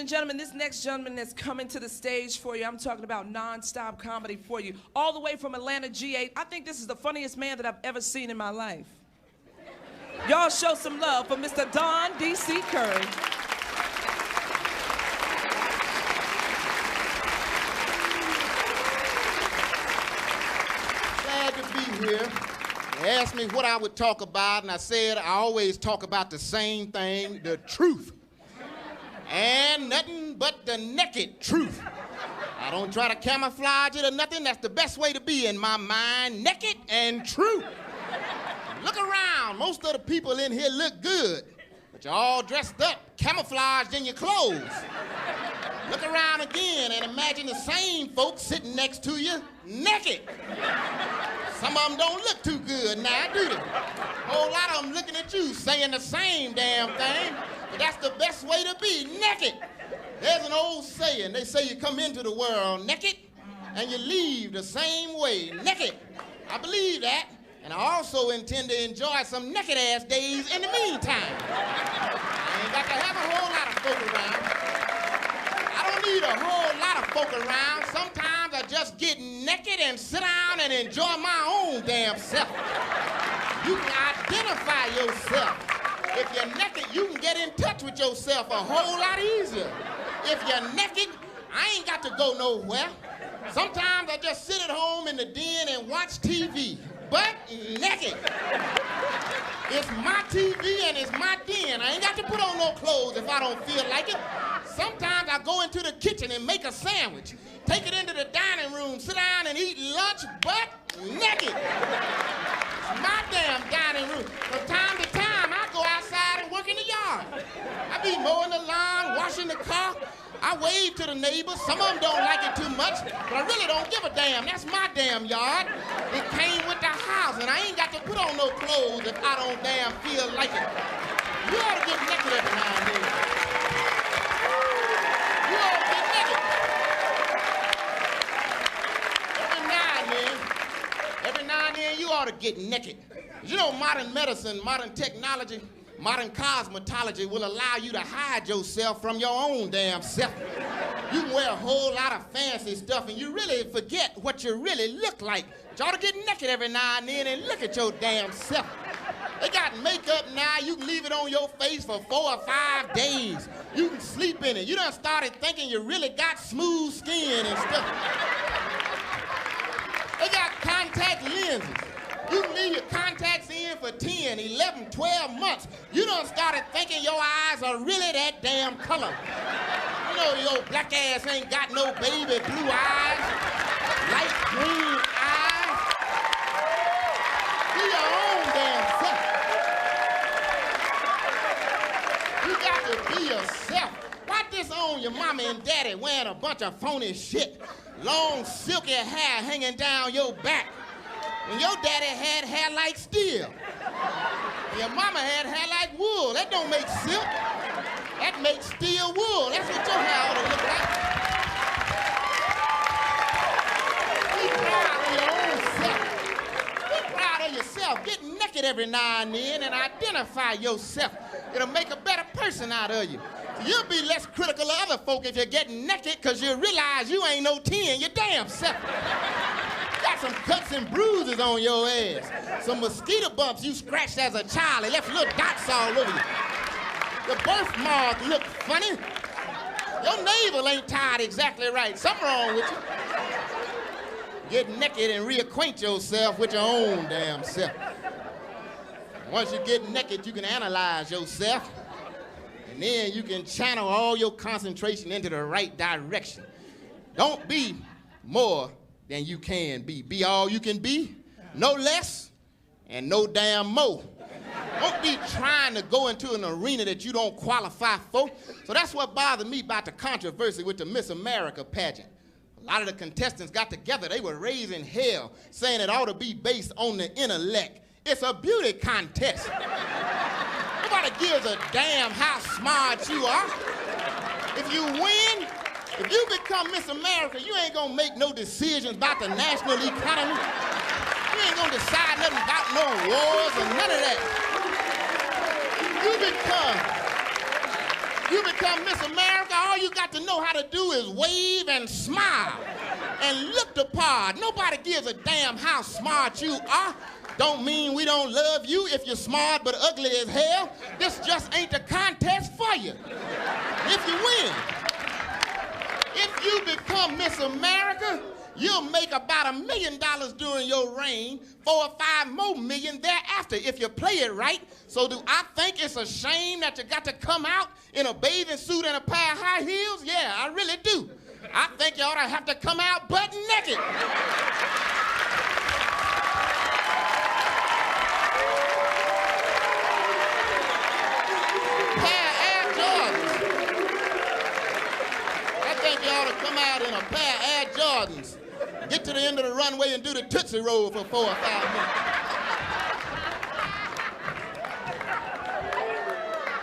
and gentlemen, this next gentleman that's coming to the stage for you, I'm talking about non-stop comedy for you, all the way from Atlanta, G8. I think this is the funniest man that I've ever seen in my life. Y'all show some love for Mr. Don D.C. Curry. Glad to be here. They asked me what I would talk about, and I said I always talk about the same thing, the truth. And nothing but the naked truth. I don't try to camouflage it or nothing. That's the best way to be in my mind, naked and true. Look around. Most of the people in here look good, but you're all dressed up, camouflaged in your clothes. Look around again and imagine the same folks sitting next to you, naked. Some of them don't look too good now, do they? A whole lot of them looking at you saying the same damn thing, but that's the best way to be, naked. There's an old saying. They say you come into the world naked and you leave the same way, naked. I believe that, and I also intend to enjoy some naked-ass days in the meantime. I ain't got to have a whole lot of folk around. I don't need a whole lot of folk around. Sometimes I just get naked and sit down and enjoy my own damn self. You can identify yourself. If you're naked, you can get in touch with yourself a whole lot easier. If you're naked, I ain't got to go nowhere. Sometimes I just sit at home in the den and watch TV, but naked. It's my TV and it's my den. I ain't got to put on no clothes if I don't feel like it. Sometimes I go into the kitchen and make a sandwich, take it into the dining room, sit down and eat lunch, but naked. It's my damn dining room. From time to time, I go outside and work in the yard. I be mowing the lawn, washing the car. I wave to the neighbors. Some of them don't like it too much, but I really don't give a damn. That's my damn yard. It came with the house, and I ain't got to put on no clothes if I don't damn feel like it. You ought to get naked every now and then. You ought to get naked. Every now and then, you ought to get naked. You know, modern medicine, modern technology, modern cosmetology will allow you to hide yourself from your own damn self. You can wear a whole lot of fancy stuff and you really forget what you really look like. But you ought to get naked every now and then and look at your damn self. They got makeup now, you can leave it on your face for 4 or 5 days. You can sleep in it. You done started thinking you really got smooth skin and stuff. They got contact lenses. You can leave your contacts in for 10, 11, 12 months. You done started thinking your eyes are really that damn color. You know your black ass ain't got no baby blue eyes, light green eyes. Be your own damn self. You got to be yourself. Why disown your mama and daddy wearing a bunch of phony shit? Long silky hair hanging down your back. When your daddy had hair like steel. Your mama had hair like wool. That don't make silk. That makes steel wool. That's what your hair ought to look like. Be proud of your own self. Be proud of yourself. Get naked every now and then and identify yourself. It'll make a better person out of you. You'll be less critical of other folk if you're getting naked because you realize you ain't no 10 your damn self. Got some cuts and bruises on your ass. Some mosquito bumps you scratched as a child. They left little dots all over you. The birthmark look funny. Your navel ain't tied exactly right. Something wrong with you. Get naked and reacquaint yourself with your own damn self. Once you get naked, you can analyze yourself. And then you can channel all your concentration into the right direction. Don't be more than you can be. Be all you can be, no less, and no damn more. Don't be trying to go into an arena that you don't qualify for. So that's what bothered me about the controversy with the Miss America pageant. A lot of the contestants got together, they were raising hell, saying it ought to be based on the intellect. It's a beauty contest. Nobody gives a damn how smart you are. If you win, if you become Miss America, you ain't gonna make no decisions about the national economy. You ain't gonna decide nothing about no wars or none of that. You become Miss America, all you got to know how to do is wave and smile and look the part. Nobody gives a damn how smart you are. Don't mean we don't love you if you're smart but ugly as hell. This just ain't the contest for you. If you win. If you become Miss America, you'll make about $1 million during your reign, 4 or 5 more million thereafter if you play it right. So do I think it's a shame that you got to come out in a bathing suit and a pair of high heels? Yeah, I really do. I think you ought to have to come out butt naked. You ought to come out in a pair of Air Jordans, get to the end of the runway and do the Tootsie Roll for 4 or 5 minutes.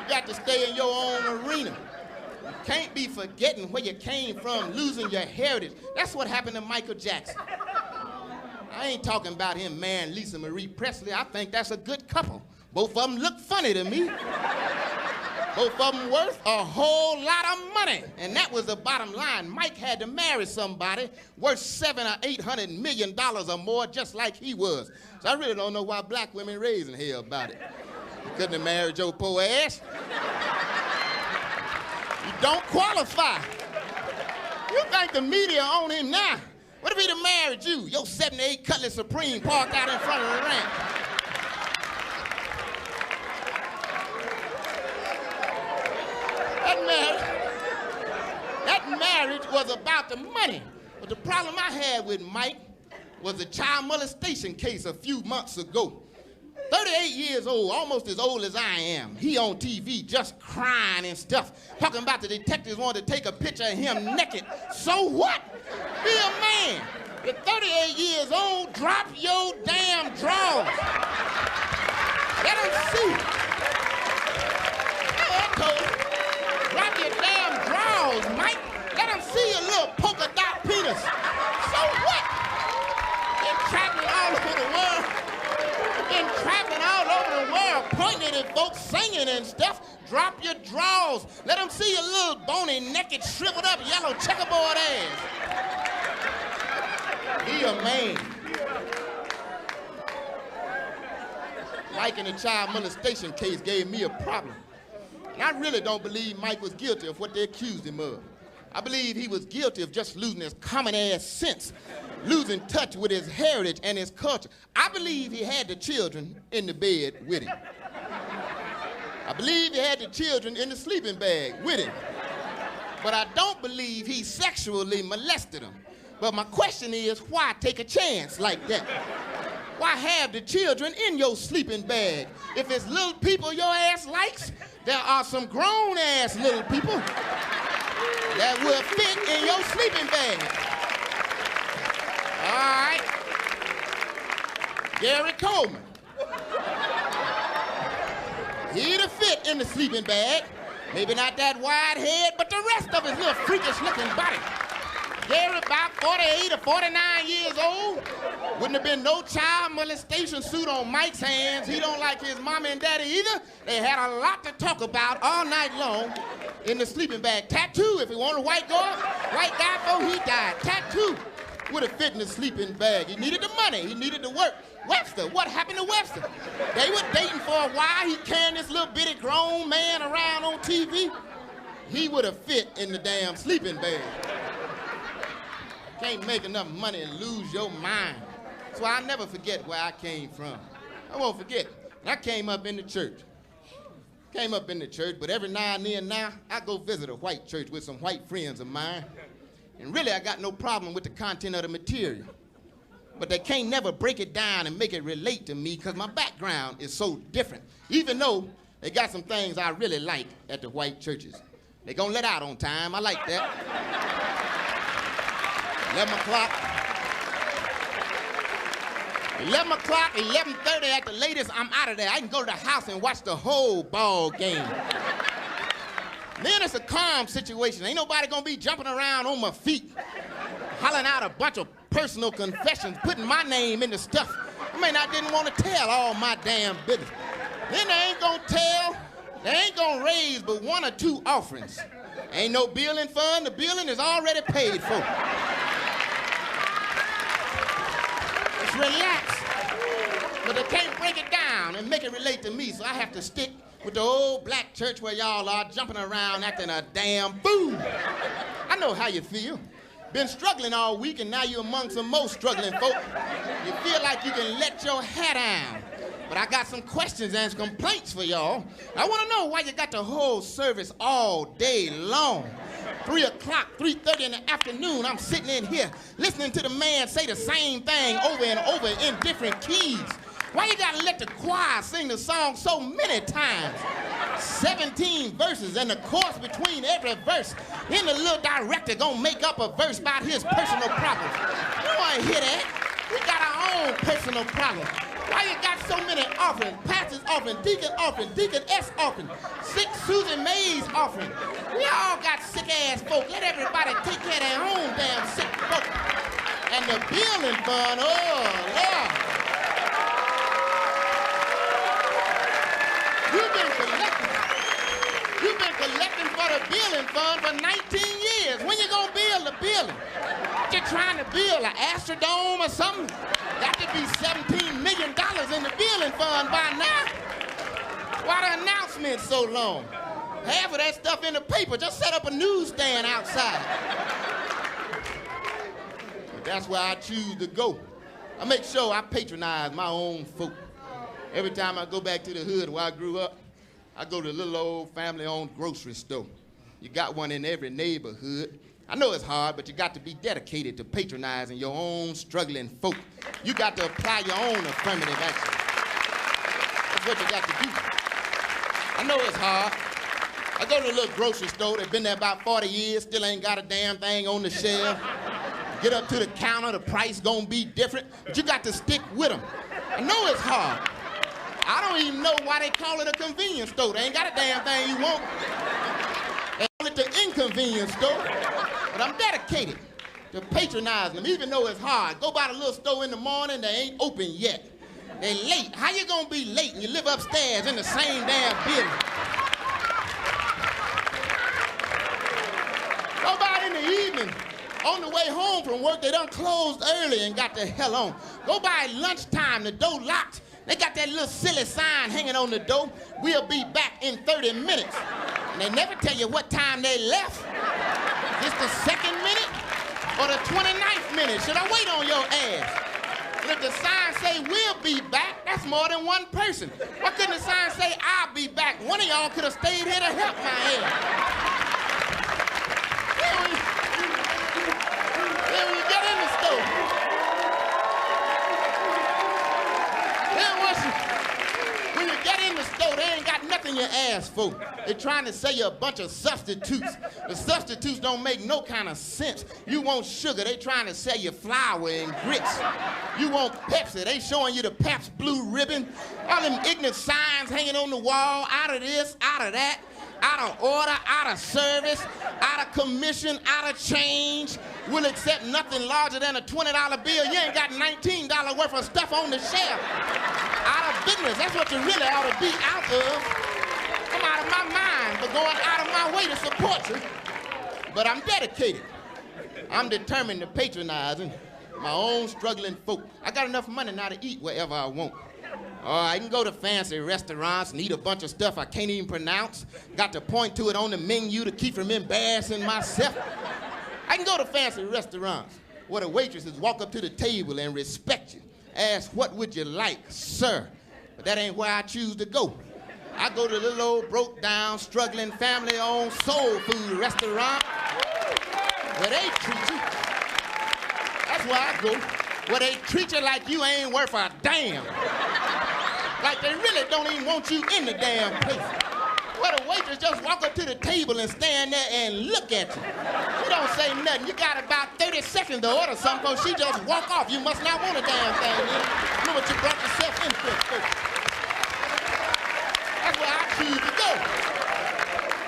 You got to stay in your own arena. You can't be forgetting where you came from, losing your heritage. That's what happened to Michael Jackson. I ain't talking about him marrying Lisa Marie Presley. I think that's a good couple. Both of them look funny to me. Both of them worth a whole lot of money. And that was the bottom line. Mike had to marry somebody worth $700 or $800 million or more, just like he was. So I really don't know why black women raising hell about it. You couldn't have married your poor ass. You don't qualify. You think the media on him now? What if he'd have married you? Your 78 Cutlass Supreme parked out in front of the ranch. That marriage was about the money. But the problem I had with Mike was the child molestation case a few months ago. 38 years old, almost as old as I am. He on TV just crying and stuff, talking about the detectives wanted to take a picture of him naked. So what? Be a man. You're 38 years old, drop your damn drawers. Let him see. I told him. Drop your damn drawers, Mike. Let him see your little polka dot penis. So what? Been traveling all over the world. Been traveling all over the world, pointing at folks, singing and stuff. Drop your drawers. Let them see your little bony, naked, shriveled up, yellow checkerboard ass. Be a man. Mike in the child molestation case gave me a problem. And I really don't believe Mike was guilty of what they accused him of. I believe he was guilty of just losing his common-ass sense, losing touch with his heritage and his culture. I believe he had the children in the bed with him. I believe he had the children in the sleeping bag with him. But I don't believe he sexually molested them. But my question is, why take a chance like that? Why have the children in your sleeping bag? If it's little people your ass likes, there are some grown-ass little people that will fit in your sleeping bag. All right. Gary Coleman. He'd have fit in the sleeping bag. Maybe not that wide head, but the rest of his little freakish-looking body. Gary, about 48 or 49 years old. Wouldn't have been no child molestation suit on Mike's hands. He don't like his mama and daddy either. They had a lot to talk about all night long in the sleeping bag. Tattoo, if he wanted a white guy before he died. Tattoo would have fit in the sleeping bag. He needed the money. He needed the work. Webster, what happened to Webster? They were dating for a while. He carrying this little bitty grown man around on TV. He would have fit in the damn sleeping bag. Can't make enough money and lose your mind. So I'll never forget where I came from. I won't forget. I came up in the church. But every now and then I go visit a white church with some white friends of mine. And really, I got no problem with the content of the material. But they can't never break it down and make it relate to me because my background is so different. Even though they got some things I really like at the white churches. They gonna let out on time. I like that. 11 o'clock, 11:30 at the latest, I'm out of there. I can go to the house and watch the whole ball game. Then it's a calm situation. Ain't nobody gonna be jumping around on my feet, hollering out a bunch of personal confessions, putting my name in the stuff. I mean, I didn't want to tell all my damn business. Then they ain't gonna raise but 1 or 2 offerings. Ain't no billing fund. The billing is already paid for. Just relax. But they can't break it down and make it relate to me, so I have to stick with the old black church where y'all are jumping around acting a damn fool. I know how you feel. Been struggling all week and now you're among some more struggling folk. You feel like you can let your hair down. But I got some questions and some complaints for y'all. I want to know why you got the whole service all day long. 3 o'clock, 3:30 in the afternoon, I'm sitting in here listening to the man say the same thing over and over in different keys. Why you gotta let the choir sing the song so many times? 17 verses and the chorus between every verse. Then the little director gonna make up a verse about his personal problems. You don't wanna hear that. We got our own personal problems. Why you got so many offerings? Pastor's offering, deacon S offering, sick Susan May's offering. We all got sick-ass folk. Let everybody take care of their own damn sick folk. And the building fund, oh, Lord. You've been collecting for the building fund for 19 years. When you gonna build the building? You trying to build an Astrodome or something? Got to be $17 million in the building fund by now. Why the announcement so long? Half of that stuff in the paper. Just set up a newsstand outside. But that's where I choose to go. I make sure I patronize my own folk. Every time I go back to the hood where I grew up, I go to a little old family-owned grocery store. You got one in every neighborhood. I know it's hard, but you got to be dedicated to patronizing your own struggling folk. You got to apply your own affirmative action. That's what you got to do. I know it's hard. I go to a little grocery store that's been there about 40 years, still ain't got a damn thing on the shelf. Get up to the counter, the price gonna be different, but you got to stick with them. I know it's hard. I don't even know why they call it a convenience store. They ain't got a damn thing you want. They call it the inconvenience store. But I'm dedicated to patronizing them, even though it's hard. Go by the little store in the morning, they ain't open yet. They late. How you gonna be late and you live upstairs in the same damn building? Go by in the evening. On the way home from work, they done closed early and got the hell on. Go by at lunchtime, the door locked. They got that little silly sign hanging on the door. We'll be back in 30 minutes. And they never tell you what time they left. Is this the 2nd minute or the 29th minute? Should I wait on your ass? And if the sign say we'll be back, that's more than one person. Why couldn't the sign say I'll be back? One of y'all could have stayed here to help my ass. Then when you get in the store, when you get in the store, they ain't got nothing you ask for. They're trying to sell you a bunch of substitutes. The substitutes don't make no kind of sense. You want sugar, they trying to sell you flour and grits. You want Pepsi, they showing you the Pabst Blue Ribbon. All them ignorant signs hanging on the wall, out of this, out of that, out of order, out of service, out of commission, out of change. We'll accept nothing larger than a $20 bill. You ain't got $19 worth of stuff on the shelf. Out of business, that's what you really ought to be out of. I'm out of my mind for going out of my way to support you. But I'm dedicated. I'm determined to patronizing my own struggling folk. I got enough money now to eat wherever I want. I can go to fancy restaurants and eat a bunch of stuff I can't even pronounce. Got to point to it on the menu to keep from embarrassing myself. I can go to fancy restaurants where the waitresses walk up to the table and respect you. Ask, what would you like, sir? But that ain't where I choose to go. I go to the little old broke-down, struggling, family-owned soul food restaurant where they treat you. That's where I go, where they treat you like you ain't worth a damn. Like they really don't even want you in the damn place. Where the waitress just walk up to the table and stand there and look at you. She don't say nothing. You got about 30 seconds to order something, so she just walk off. You must not want a damn thing. Look what you brought yourself in for. That's where I choose to go.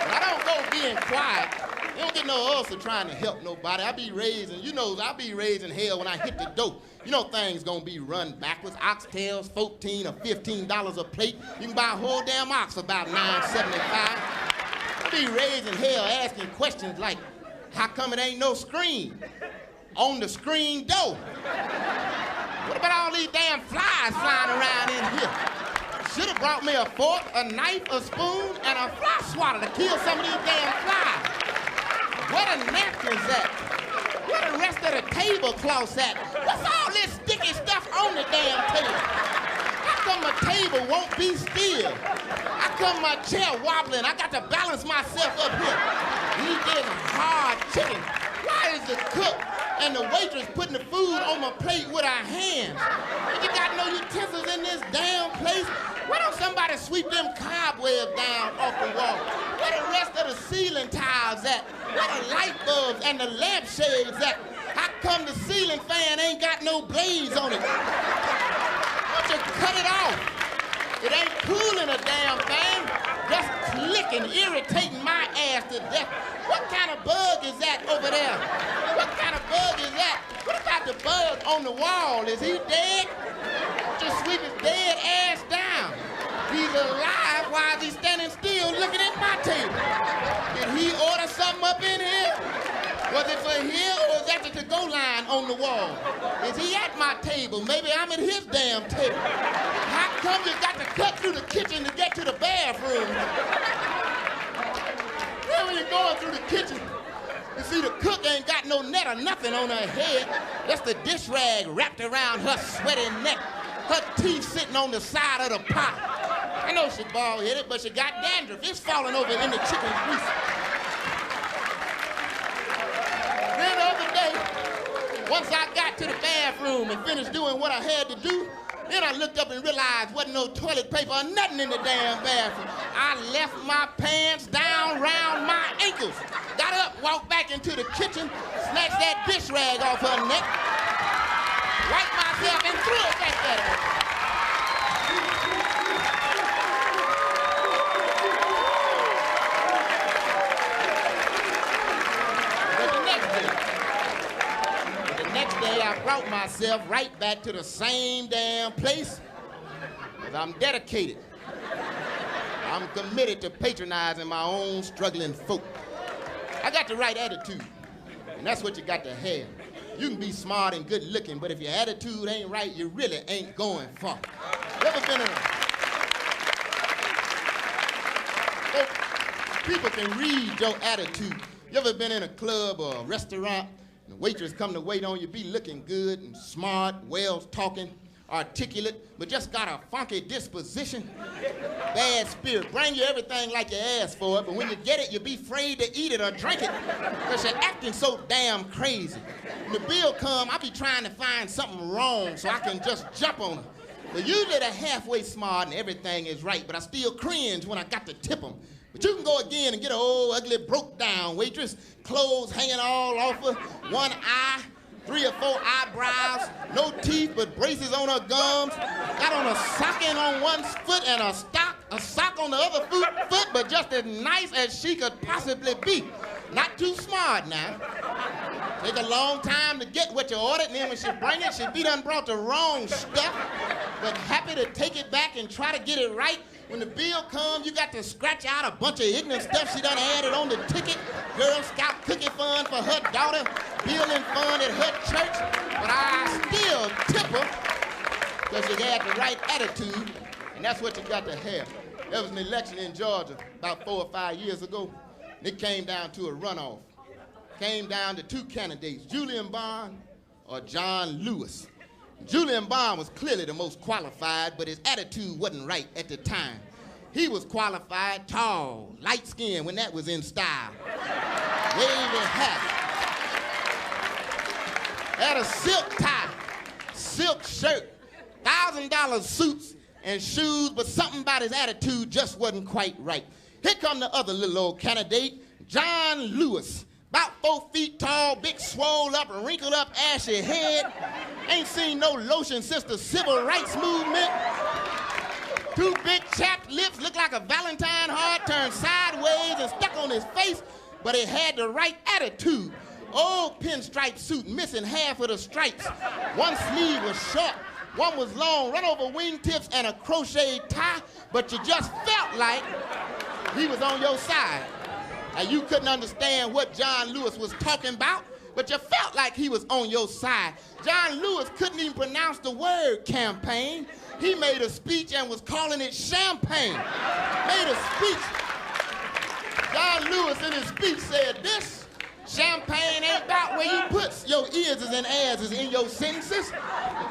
But I don't go being quiet. You don't get no ulcer trying to help nobody. I be raising, I'll be raising hell when I hit the door. You know things gonna be run backwards. Oxtails, $14 or $15 a plate. You can buy a whole damn ox for about $9.75. Don't be raising hell asking questions like, how come it ain't no screen on the screen door? What about all these damn flies flying around in here? Should have brought me a fork, a knife, a spoon, and a fly swatter to kill some of these damn flies. Where the napkins at? Where the rest of the tablecloths at? What's all this sticky stuff on the damn table? How come my table won't be still? How come my chair wobbling? I got to balance myself up here. Eat this hard chicken. Why is the cook and the waitress putting the food on my plate with her hands? And you got no utensils in this damn place? Why don't somebody sweep them cobwebs down off the wall? Where the rest of the ceiling tiles at? Where the light bulbs and the lampshades at? How come the ceiling fan ain't got no blades on it? Why don't you cut it off? It ain't cooling a damn thing. Just clicking, irritating my ass to death. What kind of bug is that over there? What kind of bug is that? What about the bug on the wall? Is he dead? Just sweep his dead ass down. He's alive. Why is he standing still looking at my table? Did he order something up in here? Was it for him or is that the to-go line on the wall? Is he at my table? Maybe I'm at his damn table. How come you got to cut through the kitchen to get to the bathroom? Then when you're going through the kitchen, you see the cook ain't got no net or nothing on her head. That's the dish rag wrapped around her sweaty neck. Her teeth sitting on the side of the pot. I know she's bald-headed, but she got dandruff. It's falling over in the chicken grease. Then the other day, once I got to the bathroom and finished doing what I had to do, then I looked up and realized wasn't no toilet paper or nothing in the damn bathroom. I left my pants down round my ankles. Got up, walked back into the kitchen, snatched that dish rag off her neck, wiped myself and threw it back at her. I brought myself right back to the same damn place because I'm dedicated. I'm committed to patronizing my own struggling folk. I got the right attitude, and that's what you got to have. You can be smart and good looking, but if your attitude ain't right, you really ain't going far. You ever been in a... People can read your attitude. You ever been in a club or a restaurant? The waitress come to wait on you, be looking good and smart, well-talking, articulate, but just got a funky disposition, bad spirit. Bring you everything like you asked for it, but when you get it, you be afraid to eat it or drink it because you're acting so damn crazy. When the bill come, I be trying to find something wrong so I can just jump on her. But usually they're halfway smart and everything is right, but I still cringe when I got to tip them. But you can go again and get an old, ugly, broke-down waitress, clothes hanging all off her, one eye, 3 or 4 eyebrows, no teeth but braces on her gums, got on a stocking on one foot and a sock on the other foot, but just as nice as she could possibly be. Not too smart now. Take a long time to get what you ordered, and then when she bring it, she be done brought the wrong stuff, but happy to take it back and try to get it right. When the bill comes, you got to scratch out a bunch of ignorant stuff she done added on the ticket. Girl Scout cookie fund for her daughter, building fund at her church. But I still tip her because she had the right attitude, and that's what you got to have. There was an election in Georgia about 4 or 5 years ago. And it came down to a runoff. Came down to 2 candidates, Julian Bond or John Lewis. Julian Bond was clearly the most qualified, but his attitude wasn't right at the time. He was qualified, tall, light-skinned when that was in style. Wavy hat. Had a silk tie, silk shirt, $1,000 suits and shoes, but something about his attitude just wasn't quite right. Here come the other little old candidate, John Lewis. About 4 feet tall, big swole up, wrinkled up, ashy head. Ain't seen no lotion since the civil rights movement. 2 big chapped lips, look like a Valentine heart turned sideways and stuck on his face, but he had the right attitude. Old pinstripe suit, missing half of the stripes. One sleeve was short, one was long, run over wingtips and a crocheted tie, but you just felt like he was on your side. You couldn't understand what John Lewis was talking about, but you felt like he was on your side. John Lewis couldn't even pronounce the word campaign. He made a speech and was calling it champagne. Made a speech. John Lewis in his speech said, this champagne ain't about where you put your ears and asses in your sentences.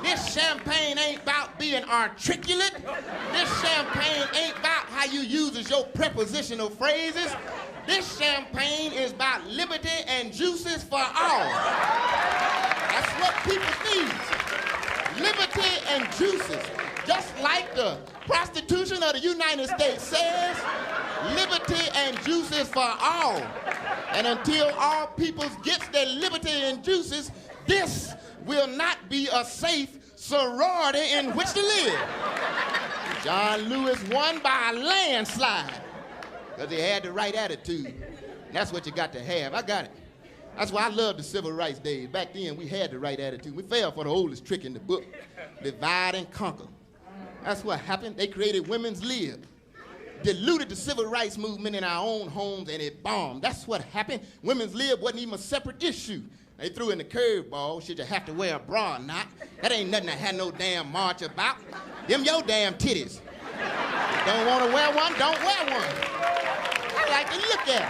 This champagne ain't about being articulate. This champagne ain't about how you uses your prepositional phrases. This champagne is about liberty and juices for all. That's what people need. Liberty and juices. Just like the prostitution of the United States says, liberty and juices for all. And until all peoples gets their liberty and juices, this will not be a safe sorority in which to live. John Lewis won by a landslide because he had the right attitude. And that's what you got to have. I got it. That's why I love the civil rights days. Back then, we had the right attitude. We fell for the oldest trick in the book, divide and conquer. That's what happened. They created women's lib, diluted the civil rights movement in our own homes, and it bombed. That's what happened. Women's lib wasn't even a separate issue. They threw in the curveball. Should you have to wear a bra or not? That ain't nothing to have no damn march about. Them your damn titties. You don't want to wear one, don't wear one. I like to look at them.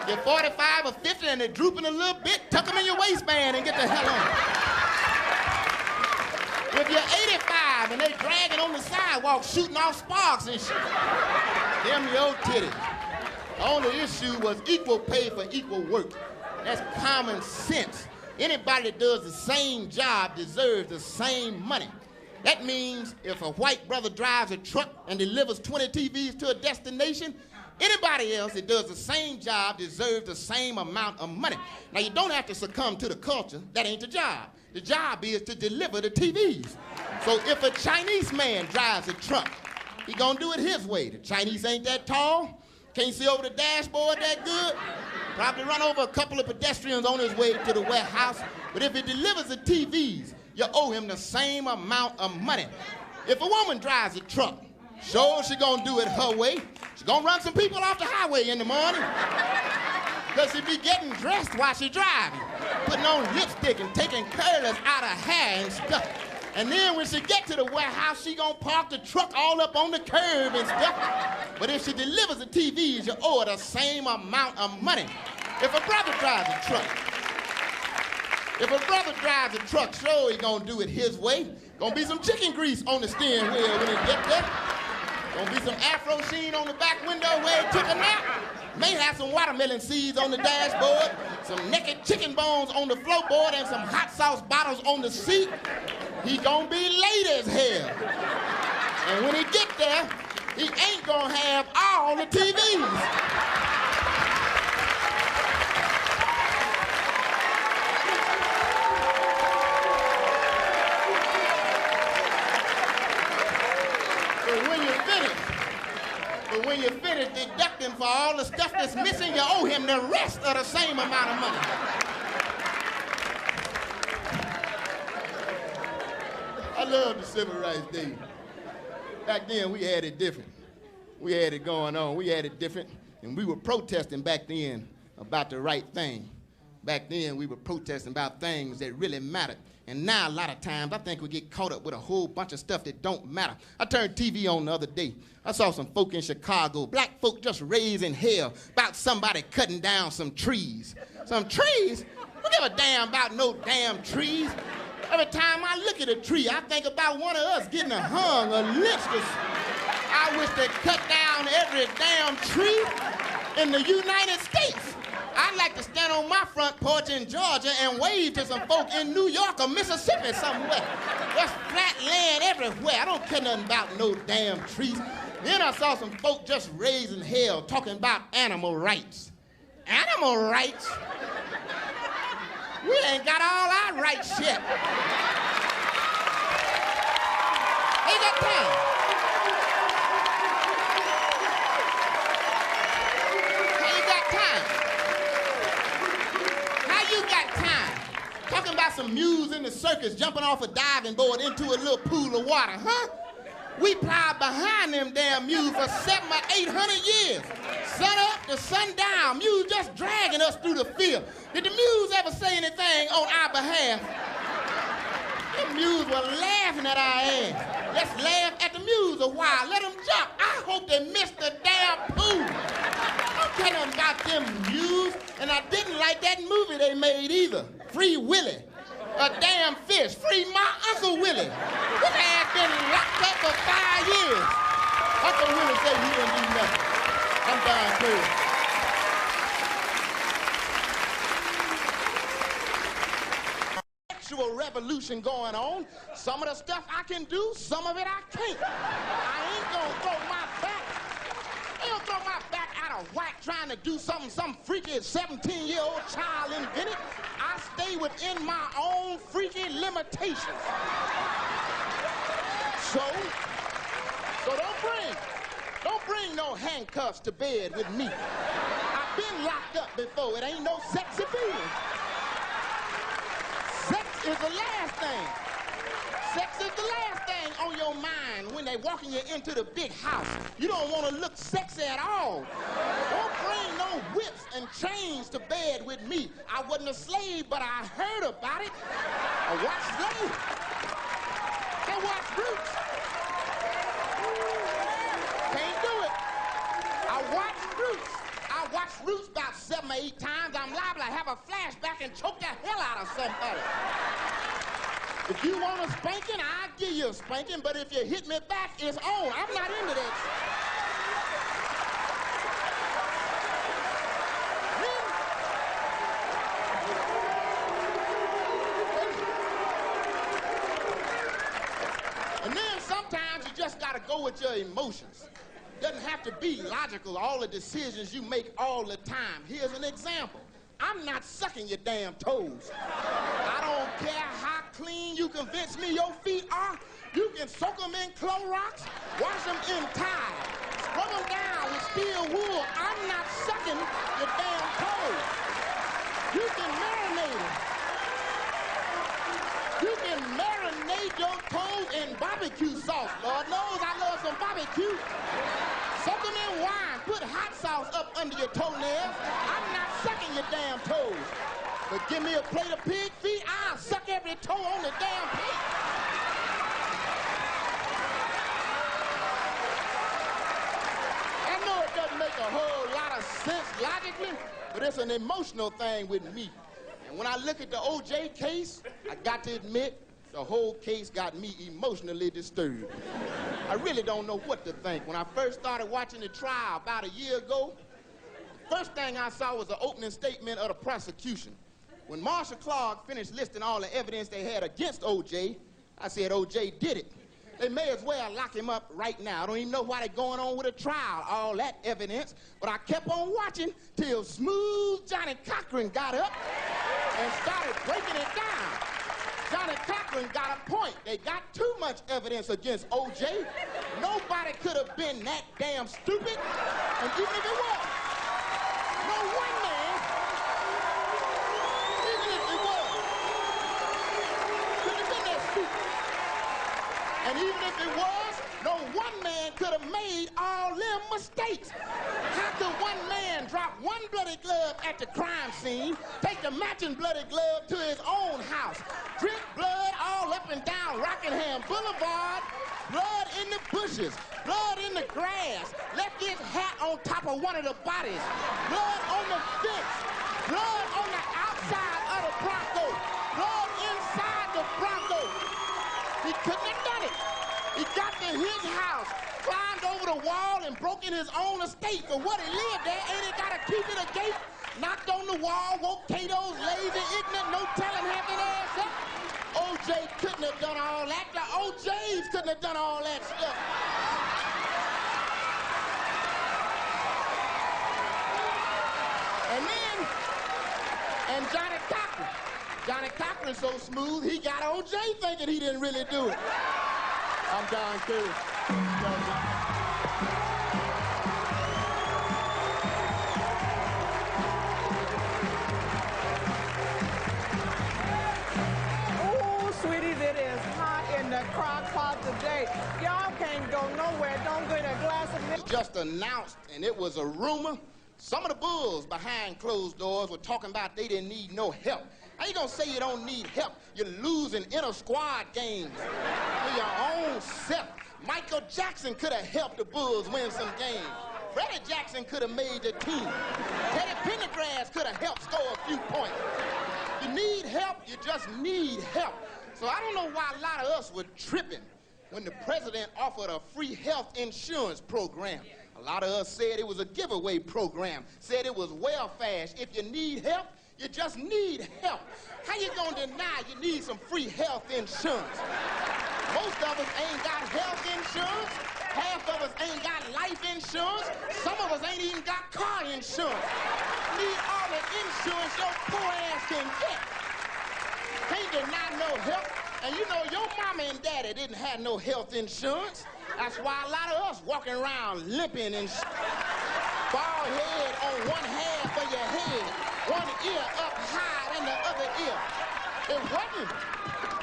You're 45 or 50 and they're drooping a little bit, tuck them in your waistband and get the hell on. If you're 85 and they dragging on the sidewalk, shooting off sparks and shit, them your titties. The only issue was equal pay for equal work. That's common sense. Anybody that does the same job deserves the same money. That means if a white brother drives a truck and delivers 20 TVs to a destination, anybody else that does the same job deserves the same amount of money. Now, you don't have to succumb to the culture. That ain't the job. The job is to deliver the TVs. So if a Chinese man drives a truck, he gonna do it his way. The Chinese ain't that tall, can't see over the dashboard that good, probably run over a couple of pedestrians on his way to the warehouse. But if he delivers the TVs, you owe him the same amount of money. If a woman drives a truck, sure, she gonna do it her way. She gonna run some people off the highway in the morning. Because she be getting dressed while she driving, putting on lipstick and taking curlers out of hair and stuff. And then when she get to the warehouse, she gonna park the truck all up on the curb and stuff. But if she delivers the TVs, you owe her the same amount of money. If a brother drives a truck, sure, he gonna do it his way. Gonna be some chicken grease on the steering wheel when he get there. Gonna be some Afro sheen on the back window where he took a nap. May have some watermelon seeds on the dashboard, some naked chicken bones on the floorboard, and some hot sauce bottles on the seat. He gonna be late as hell. And when he get there, he ain't gonna have all the TVs. When you're finished deducting for all the stuff that's missing, you owe him the rest of the same amount of money. I love the civil rights days. Back then, we had it different. We had it going on. We had it different, and we were protesting back then about the right thing. Back then, we were protesting about things that really mattered. And now, a lot of times, I think we get caught up with a whole bunch of stuff that don't matter. I turned TV on the other day. I saw some folk in Chicago, black folk just raising hell about somebody cutting down some trees. Some trees? Who give a damn about no damn trees? Every time I look at a tree, I think about one of us getting hung or lynched. I wish they'd cut down every damn tree in the United States. I'd like to stand on my front porch in Georgia and wave to some folk in New York or Mississippi somewhere. There's flat land everywhere. I don't care nothing about no damn trees. Then I saw some folk just raising hell talking about animal rights. Animal rights? We ain't got all our rights yet. Ain't got time. Talking about some mules in the circus jumping off a diving board into a little pool of water, huh? We plowed behind them damn damn mule for 700 or 800 years. Sun up to sundown, mules just dragging us through the field. Did the mules ever say anything on our behalf? The mules were laughing at our ass. Let's laugh at the mules a while. Let them jump. I hope they missed the damn pool. Don't tell them about them mules. And I didn't like that movie they made either. Free Willy. A damn fish. Free my Uncle Willie. His ass been locked up for 5 years. Uncle Willie said he didn't do nothing. I'm dying crazy. Sexual revolution going on. Some of the stuff I can do, some of it I can't. I ain't gonna throw my back. I ain't gonna throw my back out of whack trying to do something some freaky 17-year-old child invented. I stay within my own freaky limitations. So don't bring no handcuffs to bed with me. I've been locked up before. It ain't no sexy feeling. Sex is the last thing. Sex is the last thing on your mind when they walking you into the big house. You don't want to look sexy at all. Don't bring no whips and chains to bed with me. I wasn't a slave, but I heard about it. I watched slaves. I watched brutes. Can't do it. I watched brutes. I watched Roots about 7 or 8 times. I'm liable to have a flashback and choke the hell out of somebody. If you want a spanking, I'll give you a spanking, but if you hit me back, it's on. I'm not into that. And then sometimes you just gotta go with your emotions. Doesn't have to be logical, all the decisions you make all the time. Here's an example. I'm not sucking your damn toes. I don't care how clean you convince me your feet are. You can soak them in Clorox, wash them in Tide, scrub them down with steel wool. I'm not sucking your damn toes. You can marinate them. You can marinate your toes in barbecue sauce. Lord knows I love some barbecue. Soak them in wine. Put hot sauce up under your toenails. I'm not sucking your damn toes. But give me a plate of pig feet, I'll suck every toe on the damn plate. I know it doesn't make a whole lot of sense logically, but it's an emotional thing with me. And when I look at the O.J. case, I got to admit, the whole case got me emotionally disturbed. I really don't know what to think. When I first started watching the trial about a year ago, the first thing I saw was the opening statement of the prosecution. When Marshall Clark finished listing all the evidence they had against O.J., I said O.J. did it. They may as well lock him up right now. I don't even know why they're going on with a trial, all that evidence. But I kept on watching till smooth Johnny Cochran got up and started breaking it down. Johnny Cochran got a point. They got too much evidence against O.J. Nobody could have been that damn stupid. And even if it was, no one man, even if it was, could have been that stupid. And even if it was, no one man could have made all them mistakes. How could one man drop one bloody glove at the crime scene, take the matching bloody glove to his own house, drip blood all up and down Rockingham Boulevard, blood in the bushes, blood in the grass, left his hat on top of one of the bodies, blood on the fence, blood on the outside of the Bronco, blood inside the Bronco? He couldn't have done it. He got to his house, climbed over the wall and broke in his own estate for what he lived there. Ain't he got to keep it a gate? Knocked on the wall, woke Cato's lazy, ignorant, no telling half an ass up. O.J. couldn't have done all that. The O.J.'s couldn't have done all that stuff. And Johnny Cochran's so smooth, he got O.J. thinking he didn't really do it. I'm Don Curry. Oh, sweeties, it is hot in the crock pot today. Y'all can't go nowhere. Don't get a glass was just announced, and it was a rumor. Some of the bulls behind closed doors were talking about they didn't need no help. How you gonna say you don't need help? You're losing inter-squad games to your own self. Michael Jackson could have helped the Bulls win some games. Freddie Jackson could have made the team. Teddy Pendergrass could have helped score a few points. You need help, you just need help. So I don't know why a lot of us were tripping when the president offered a free health insurance program. A lot of us said it was a giveaway program, said it was welfare. If you need help, you just need help. How you gonna deny you need some free health insurance? Most of us ain't got health insurance. Half of us ain't got life insurance. Some of us ain't even got car insurance. Need all the insurance your poor ass can get. Can't deny no help. And you know, your mama and daddy didn't have no health insurance. That's why a lot of us walking around limping and bald head on one half of your head, one ear up high and the other ear.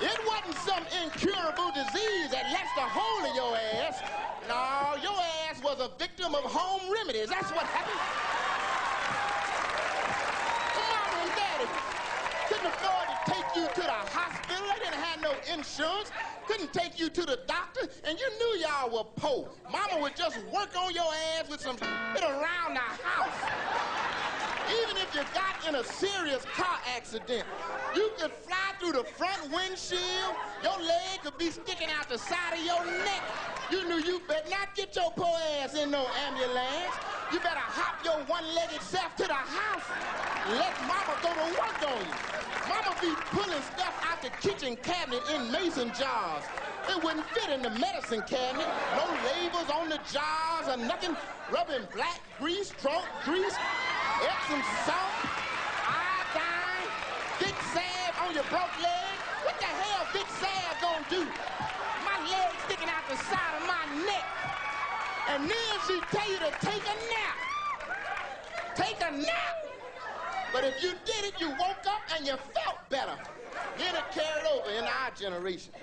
It wasn't some incurable disease that left a hole in your ass. No, your ass was a victim of home remedies. That's what happened. Mama and daddy couldn't afford to take you to the hospital. They didn't have no insurance. Couldn't take you to the doctor, and you knew y'all were poor. Mama would just work on your ass with some shit around the house. Even if you got in a serious car accident, you could fly through the front windshield, your leg could be sticking out the side of your neck. You knew you better not get your poor ass in no ambulance. You better hop your one-legged self to the house and let mama go to work on you. Mama be pulling stuff out the kitchen cabinet in mason jars. It wouldn't fit in the medicine cabinet. No labels on the jars or nothing. Rubbing black grease, trunk grease, Epsom salt, iodine, Vicks salve on your broke leg. What the hell Vicks salve gonna do? My leg sticking out the side of my neck. And then she tell you to take a nap. Take a nap. But if you did it, you woke up and you felt better. Then it carried over in our generation.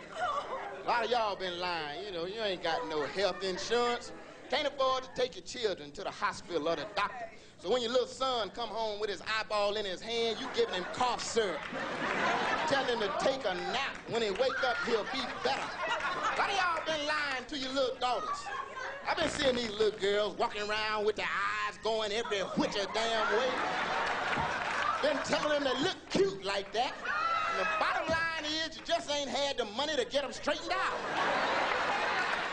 A lot of y'all been lying. You know, you ain't got no health insurance. Can't afford to take your children to the hospital or the doctor. So when your little son come home with his eyeball in his hand, you giving him cough syrup. Tell him to take a nap. When he wake up, he'll be better. A lot of y'all been lying to your little daughters. I've been seeing these little girls walking around with their eyes going every which a damn way. Been telling them they look cute like that. And the bottom line is you just ain't had the money to get them straightened out.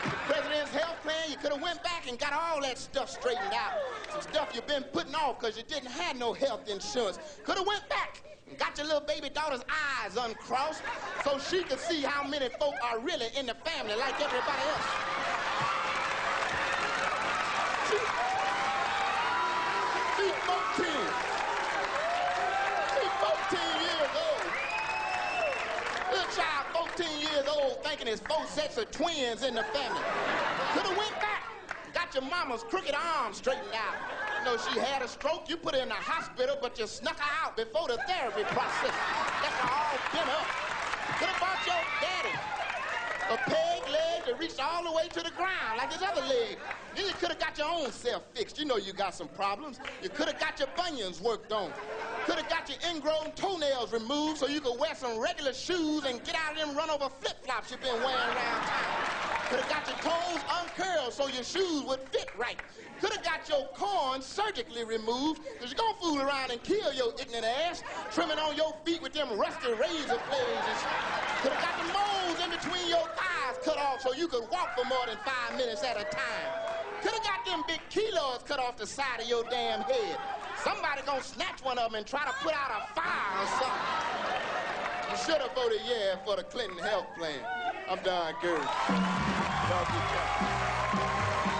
The president's health plan, you could have went back and got all that stuff straightened out. Some stuff you've been putting off because you didn't have no health insurance. Could have went back and got your little baby daughter's eyes uncrossed so she could see how many folk are really in the family like everybody else. She's 14. She's 14 years old. Little child, 14 years old, thinking there's 4 sets of twins in the family. Could have went back, got your mama's crooked arm straightened out. You know, she had a stroke, you put her in the hospital, but you snuck her out before the therapy process. That's all been up. Could have bought your daddy a peg leg that reached all the way to the ground like his other leg. Then you could have got your own self fixed. You know you got some problems. You could have got your bunions worked on. Could have got your ingrown toenails removed so you could wear some regular shoes and get out of them run over flip-flops you've been wearing around town. Could have got your toes uncurled so your shoes would fit right. Could have got your corn surgically removed because you're going to fool around and kill your ignorant ass, trimming on your feet with them rusty razor blades and shit. Could have got the moles in between your thighs cut off so you could walk for more than 5 minutes at a time. Could have got them big kilos cut off the side of your damn head. Somebody gonna snatch one of them and try to put out a fire or something. You should have voted yeah for the Clinton health plan. I'm Don Curry. Y'all be careful.